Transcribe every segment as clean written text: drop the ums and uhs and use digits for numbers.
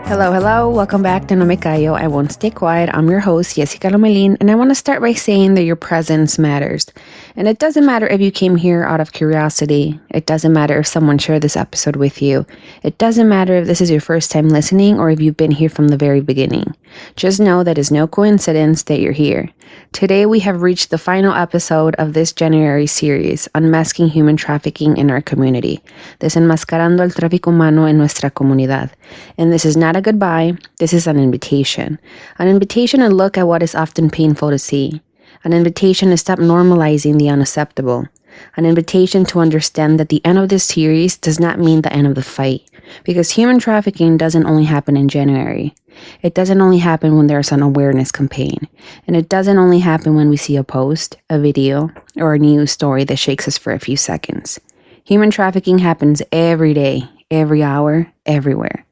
Hello, hello. Welcome back to No Me Callo. I won't stay quiet. I'm your host, Jessica Lomelin, and I want to start by saying that your presence matters. And it doesn't matter if you came here out of curiosity. It doesn't matter if someone shared this episode with you. It doesn't matter if this is your first time listening or if you've been here from the very beginning. Just know that it's no coincidence that you're here. Today, we have reached the final episode of this January series, Unmasking Human Trafficking in our community. Desenmascarando el tráfico humano en nuestra comunidad. And this is not a goodbye, this is an invitation. An invitation to look at what is often painful to see. An invitation to stop normalizing the unacceptable. An invitation to understand that the end of this series does not mean the end of the fight. Because human trafficking doesn't only happen in January. It doesn't only happen when there's an awareness campaign. And it doesn't only happen when we see a post, a video, or a news story that shakes us for a few seconds. Human trafficking happens every day, every hour, everywhere.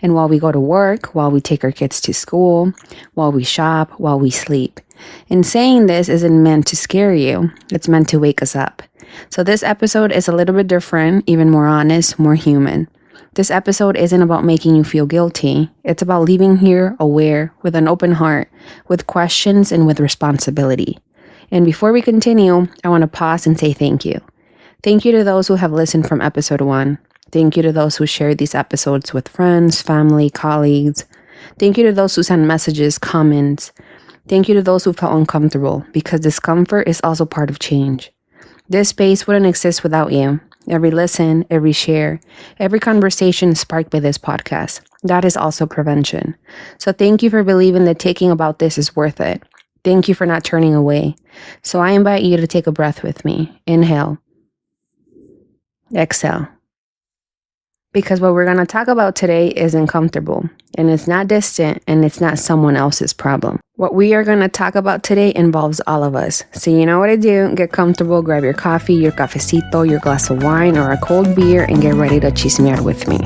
And while we go to work, while we take our kids to school, while we shop, while we sleep. And saying this isn't meant to scare you, it's meant to wake us up. So this episode is a little bit different, even more honest, more human. This episode isn't about making you feel guilty. It's about leaving here aware, with an open heart, with questions and with responsibility. And before we continue, I want to pause and say thank you. Thank you to those who have listened from episode 1. Thank you to those who shared these episodes with friends, family, colleagues. Thank you to those who sent messages, comments. Thank you to those who felt uncomfortable, because discomfort is also part of change. This space wouldn't exist without you. Every listen, every share, every conversation sparked by this podcast. That is also prevention. So thank you for believing that taking about this is worth it. Thank you for not turning away. So I invite you to take a breath with me. Inhale. Exhale. Because what we're going to talk about today is uncomfortable, and it's not distant, and it's not someone else's problem. What we are going to talk about today involves all of us. So you know what to do. Get comfortable, grab your coffee, your cafecito, your glass of wine, or a cold beer, and get ready to chismear with me.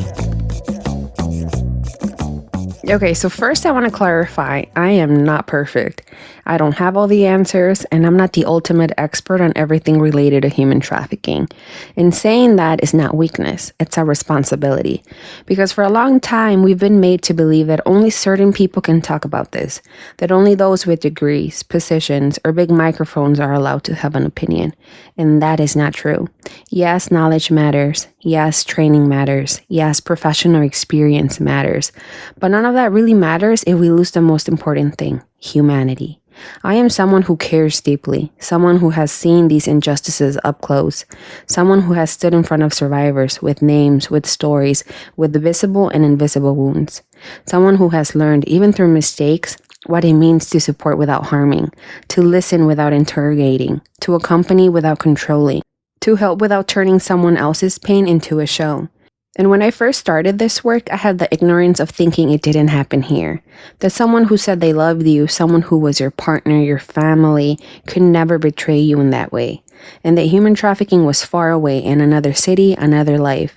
Okay, so first I want to clarify, I am not perfect. I don't have all the answers, and I'm not the ultimate expert on everything related to human trafficking. And saying that is not weakness, it's our responsibility. Because for a long time, we've been made to believe that only certain people can talk about this, that only those with degrees, positions, or big microphones are allowed to have an opinion. And that is not true. Yes, knowledge matters. Yes, training matters. Yes, professional experience matters. But none of that really matters if we lose the most important thing, humanity. I am someone who cares deeply, someone who has seen these injustices up close, someone who has stood in front of survivors with names, with stories, with the visible and invisible wounds, someone who has learned, even through mistakes, what it means to support without harming, to listen without interrogating, to accompany without controlling, to help without turning someone else's pain into a show. And when I first started this work, I had the ignorance of thinking it didn't happen here. That someone who said they loved you, someone who was your partner, your family, could never betray you in that way. And that human trafficking was far away in another city, another life.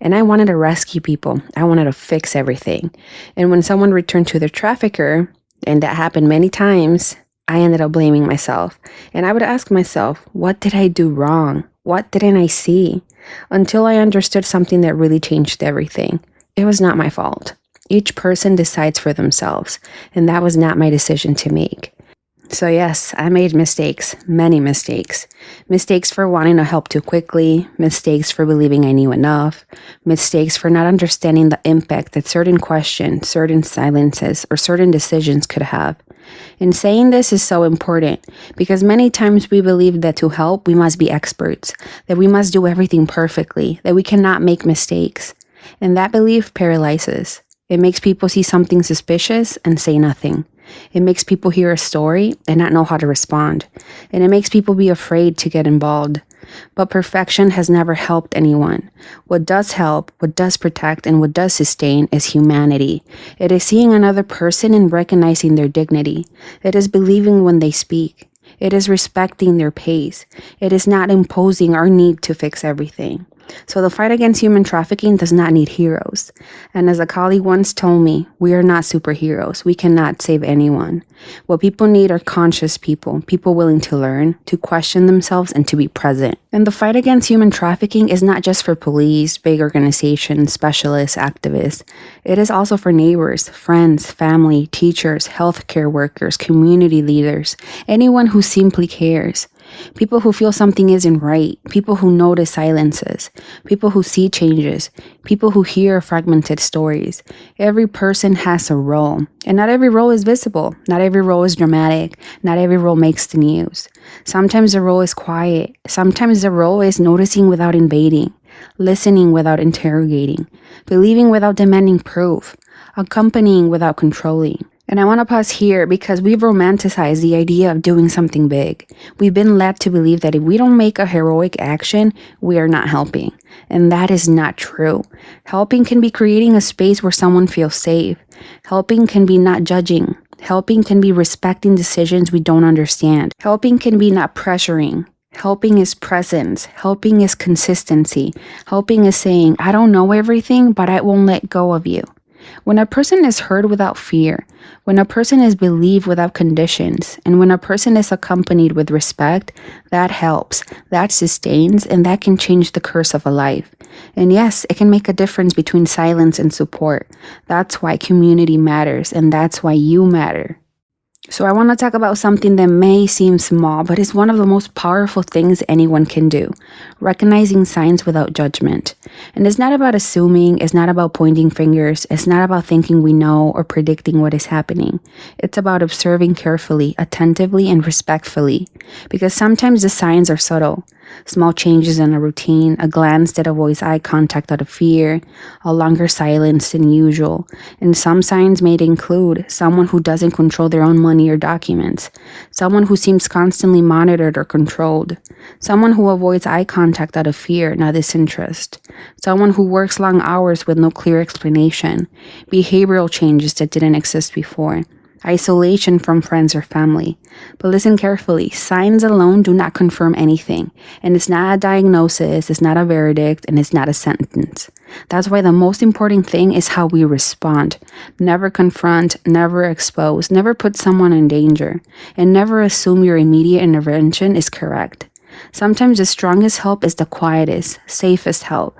And I wanted to rescue people. I wanted to fix everything. And when someone returned to their trafficker, and that happened many times, I ended up blaming myself. And I would ask myself, what did I do wrong? What didn't I see? Until I understood something that really changed everything. It was not my fault. Each person decides for themselves, and that was not my decision to make. So yes, I made mistakes, many mistakes. Mistakes for wanting to help too quickly, mistakes for believing I knew enough, mistakes for not understanding the impact that certain questions, certain silences, or certain decisions could have. And saying this is so important because many times we believe that to help, we must be experts, that we must do everything perfectly, that we cannot make mistakes. And that belief paralyzes. It makes people see something suspicious and say nothing. It makes people hear a story and not know how to respond. And it makes people be afraid to get involved. But perfection has never helped anyone. What does help, what does protect, and what does sustain is humanity. It is seeing another person and recognizing their dignity. It is believing when they speak. It is respecting their pace. It is not imposing our need to fix everything. So the fight against human trafficking does not need heroes. And as a colleague once told me, we are not superheroes. We cannot save anyone. What people need are conscious people, people willing to learn, to question themselves, and to be present. And the fight against human trafficking is not just for police, big organizations, specialists, activists. It is also for neighbors, friends, family, teachers, healthcare workers, community leaders, anyone who simply cares. People who feel something isn't right, people who notice silences, people who see changes, people who hear fragmented stories. Every person has a role, and not every role is visible, not every role is dramatic, not every role makes the news. Sometimes the role is quiet, sometimes the role is noticing without invading, listening without interrogating, believing without demanding proof, accompanying without controlling. And I want to pause here because we've romanticized the idea of doing something big. We've been led to believe that if we don't make a heroic action, we are not helping. And that is not true. Helping can be creating a space where someone feels safe. Helping can be not judging. Helping can be respecting decisions we don't understand. Helping can be not pressuring. Helping is presence. Helping is consistency. Helping is saying, I don't know everything, but I won't let go of you. When a person is heard without fear, when a person is believed without conditions, and when a person is accompanied with respect, that helps, that sustains, and that can change the course of a life. And yes, it can make a difference between silence and support. That's why community matters, and that's why you matter. So I want to talk about something that may seem small, but is one of the most powerful things anyone can do. Recognizing signs without judgment. And it's not about assuming, it's not about pointing fingers, it's not about thinking we know or predicting what is happening. It's about observing carefully, attentively, and respectfully. Because sometimes the signs are subtle. Small changes in a routine, a glance that avoids eye contact out of fear, a longer silence than usual. And some signs may include someone who doesn't control their own money or documents, someone who seems constantly monitored or controlled, someone who avoids eye contact out of fear, not disinterest, someone who works long hours with no clear explanation, behavioral changes that didn't exist before, isolation from friends or family. But listen carefully, signs alone do not confirm anything, and it's not a diagnosis, it's not a verdict, and it's not a sentence. That's why the most important thing is how we respond. Never confront, never expose, never put someone in danger, and never assume your immediate intervention is correct. Sometimes the strongest help is the quietest, safest help.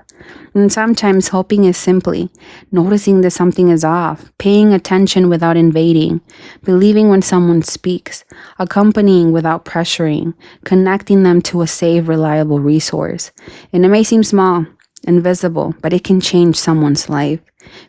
And sometimes helping is simply noticing that something is off, paying attention without invading, believing when someone speaks, accompanying without pressuring, connecting them to a safe, reliable resource. And it may seem small, invisible, but it can change someone's life.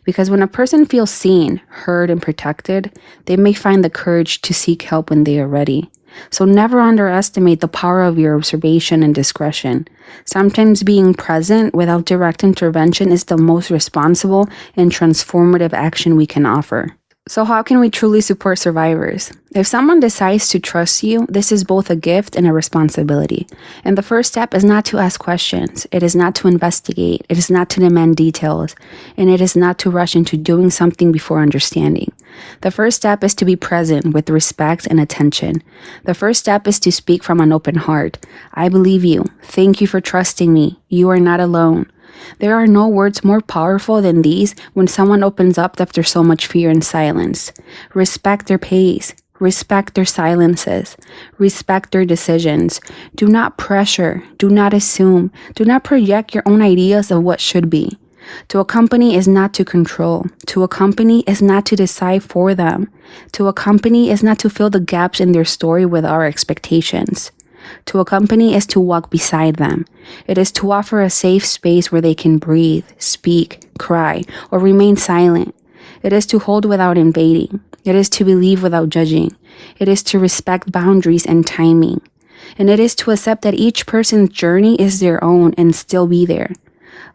Because when a person feels seen, heard, and protected, they may find the courage to seek help when they are ready. So never underestimate the power of your observation and discretion. Sometimes being present without direct intervention is the most responsible and transformative action we can offer. So how can we truly support survivors? If someone decides to trust you, this is both a gift and a responsibility. And the first step is not to ask questions. It is not to investigate. It is not to demand details. And it is not to rush into doing something before understanding. The first step is to be present with respect and attention. The first step is to speak from an open heart. I believe you. Thank you for trusting me. You are not alone. There are no words more powerful than these when someone opens up after so much fear and silence. Respect their pace. Respect their silences. Respect their decisions. Do not pressure. Do not assume. Do not project your own ideas of what should be. To accompany is not to control. To accompany is not to decide for them. To accompany is not to fill the gaps in their story with our expectations. To accompany is to walk beside them. It is to offer a safe space where they can breathe, speak, cry, or remain silent. It is to hold without invading. It is to believe without judging. It is to respect boundaries and timing. And it is to accept that each person's journey is their own and still be there.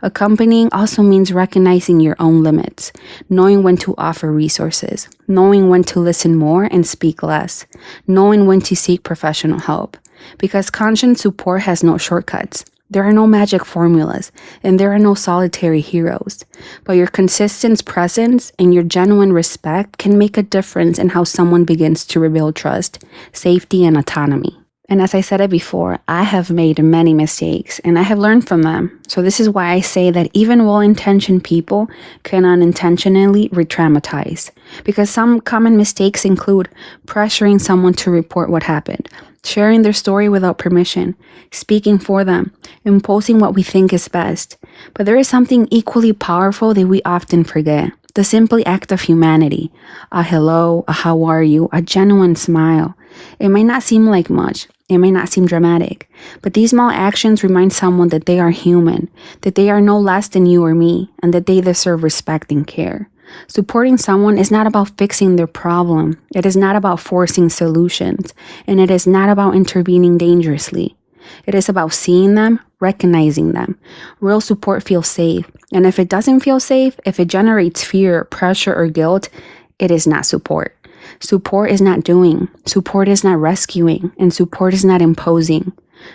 Accompanying also means recognizing your own limits, knowing when to offer resources, knowing when to listen more and speak less, knowing when to seek professional help. Because conscious support has no shortcuts. There are no magic formulas, and there are no solitary heroes. But your consistent presence and your genuine respect can make a difference in how someone begins to rebuild trust, safety, and autonomy. And as I said it before, I have made many mistakes and I have learned from them. So this is why I say that even well-intentioned people can unintentionally re-traumatize. Because some common mistakes include pressuring someone to report what happened, sharing their story without permission, speaking for them, imposing what we think is best. But there is something equally powerful that we often forget. The simple act of humanity. A hello, a how are you, a genuine smile. It might not seem like much. It may not seem dramatic, but these small actions remind someone that they are human, that they are no less than you or me, and that they deserve respect and care. Supporting someone is not about fixing their problem. It is not about forcing solutions, and it is not about intervening dangerously. It is about seeing them, recognizing them. Real support feels safe, and if it doesn't feel safe, if it generates fear, pressure, or guilt, it is not support. Support is not doing. Support is not rescuing. And support is not imposing.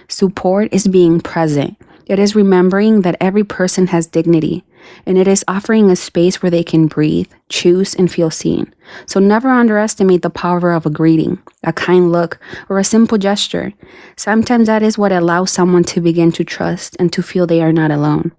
Support is being present. It is remembering that every person has dignity. And it is offering a space where they can breathe, choose, and feel seen. So never underestimate the power of a greeting, a kind look, or a simple gesture. Sometimes that is what allows someone to begin to trust and to feel they are not alone.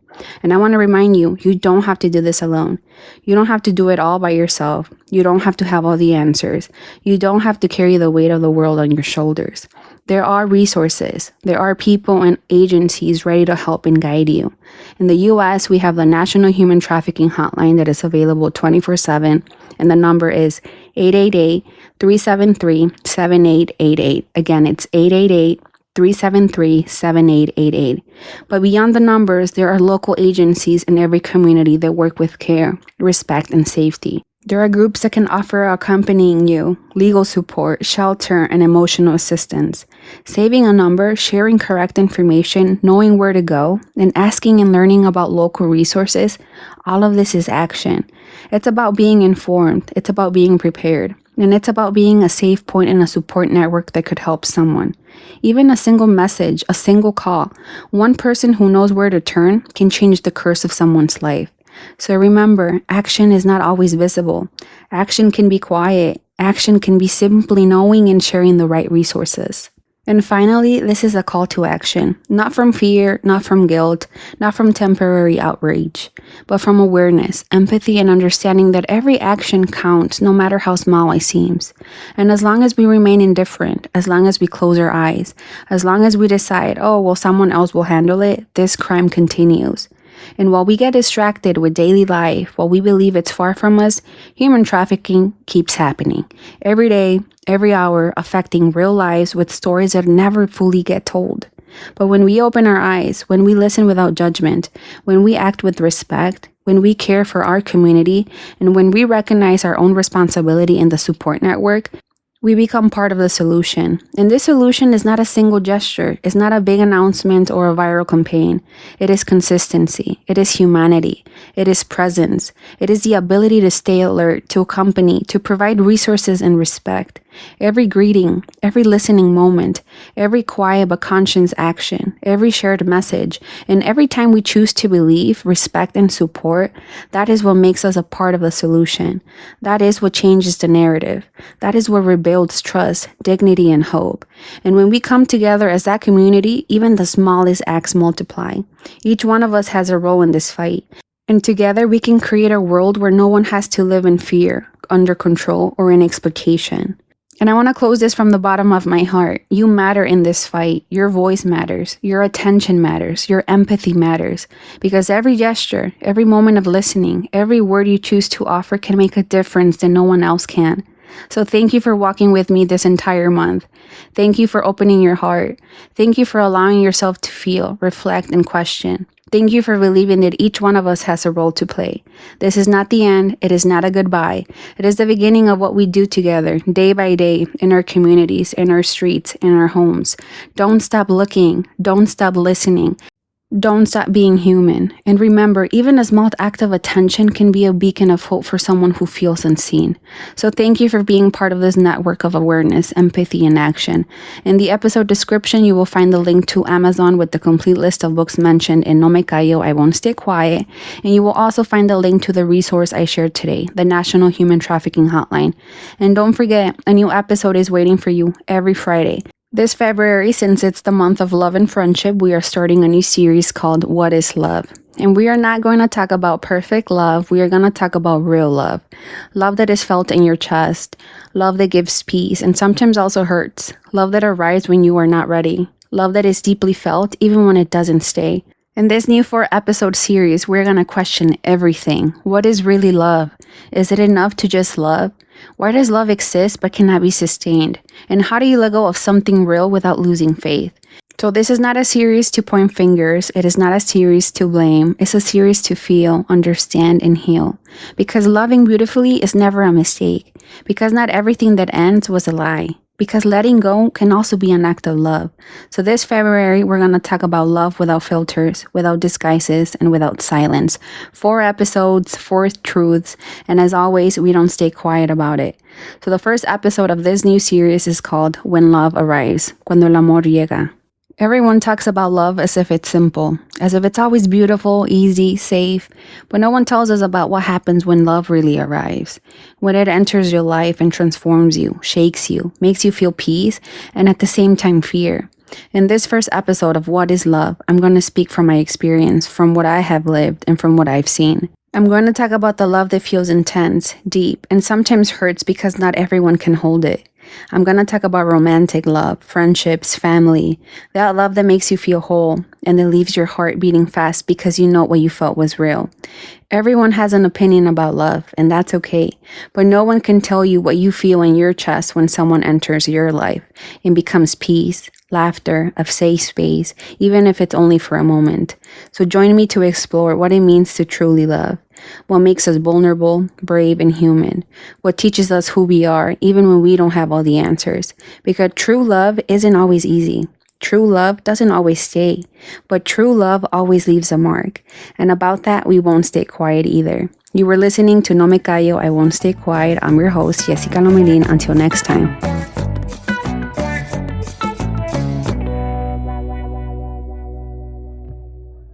And I want to remind you, you don't have to do this alone. You don't have to do it all by yourself. You don't have to have all the answers. You don't have to carry the weight of the world on your shoulders. There are resources. There are people and agencies ready to help and guide you. In the U.S., we have the National Human Trafficking Hotline that is available 24/7, and the number is 888-373-7888. Again, it's 888-373-7888. But beyond the numbers, there are local agencies in every community that work with care, respect, and safety. There are groups that can offer accompanying you, legal support, shelter, and emotional assistance. Saving a number, sharing correct information, knowing where to go, and asking and learning about local resources, all of this is action. It's about being informed. It's about being prepared. And it's about being a safe point in a support network that could help someone. Even a single message, a single call, one person who knows where to turn can change the course of someone's life. So remember, action is not always visible. Action can be quiet. Action can be simply knowing and sharing the right resources. And finally, this is a call to action, not from fear, not from guilt, not from temporary outrage, but from awareness, empathy, and understanding that every action counts, no matter how small it seems. And as long as we remain indifferent, as long as we close our eyes, as long as we decide, oh, well, someone else will handle it, this crime continues. And while we get distracted with daily life, while we believe it's far from us, human trafficking keeps happening. Every day, every hour, affecting real lives with stories that never fully get told. But when we open our eyes, when we listen without judgment, when we act with respect, when we care for our community, and when we recognize our own responsibility in the support network, we become part of the solution. And this solution is not a single gesture. It's not a big announcement or a viral campaign. It is consistency. It is humanity. It is presence. It is the ability to stay alert, to accompany, to provide resources and respect. Every greeting, every listening moment, every quiet but conscious action, every shared message, and every time we choose to believe, respect, and support, that is what makes us a part of the solution. That is what changes the narrative. That is what rebuilds trust, dignity, and hope. And when we come together as that community, even the smallest acts multiply. Each one of us has a role in this fight. And together we can create a world where no one has to live in fear, under control, or in exploitation. And I want to close this from the bottom of my heart. You matter in this fight. Your voice matters. Your attention matters. Your empathy matters. Because every gesture, every moment of listening, every word you choose to offer can make a difference that no one else can. So thank you for walking with me this entire month. Thank you for opening your heart. Thank you for allowing yourself to feel, reflect, and question. Thank you for believing that each one of us has a role to play. This is not the end. It is not a goodbye. It is the beginning of what we do together, day by day, in our communities, in our streets, in our homes. Don't stop looking. Don't stop listening. Don't stop being human. And remember, even a small act of attention can be a beacon of hope for someone who feels unseen. So thank you for being part of this network of awareness, empathy, and action. In the episode description, you will find the link to Amazon with the complete list of books mentioned in No Me Callo, I Won't Stay Quiet. And you will also find the link to the resource I shared today, the National Human Trafficking Hotline. And don't forget, a new episode is waiting for you every Friday. This February, since it's the month of love and friendship, we are starting a new series called What is Love? And we are not going to talk about perfect love. We are going to talk about real love. Love that is felt in your chest. Love that gives peace and sometimes also hurts. Love that arrives when you are not ready. Love that is deeply felt even when it doesn't stay. In this new 4-episode series, we're going to question everything. What is really love? Is it enough to just love? Why does love exist but cannot be sustained? And how do you let go of something real without losing faith? So this is not a series to point fingers. It is not a series to blame. It's a series to feel, understand, and heal. Because loving beautifully is never a mistake. Because not everything that ends was a lie. Because letting go can also be an act of love. So this February, we're going to talk about love without filters, without disguises, and without silence. 4 episodes, 4 truths, and as always, we don't stay quiet about it. So the first episode of this new series is called When Love Arrives, Cuando el amor llega. Everyone talks about love as if it's simple, as if it's always beautiful, easy, safe, but no one tells us about what happens when love really arrives, when it enters your life and transforms you, shakes you, makes you feel peace, and at the same time fear. In this first episode of What is Love, I'm going to speak from my experience, from what I have lived, and from what I've seen. I'm going to talk about the love that feels intense, deep, and sometimes hurts because not everyone can hold it. I'm going to talk about romantic love, friendships, family, that love that makes you feel whole and that leaves your heart beating fast because you know what you felt was real. Everyone has an opinion about love, and that's okay, but no one can tell you what you feel in your chest when someone enters your life and becomes peace, laughter, a safe space, even if it's only for a moment. So join me to explore what it means to truly love. What makes us vulnerable, brave, and human. What teaches us who we are, even when we don't have all the answers. Because true love isn't always easy. True love doesn't always stay. But true love always leaves a mark. And about that, we won't stay quiet either. You were listening to No Me Callo, I Won't Stay Quiet. I'm your host, Jessica Lomelin. Until next time.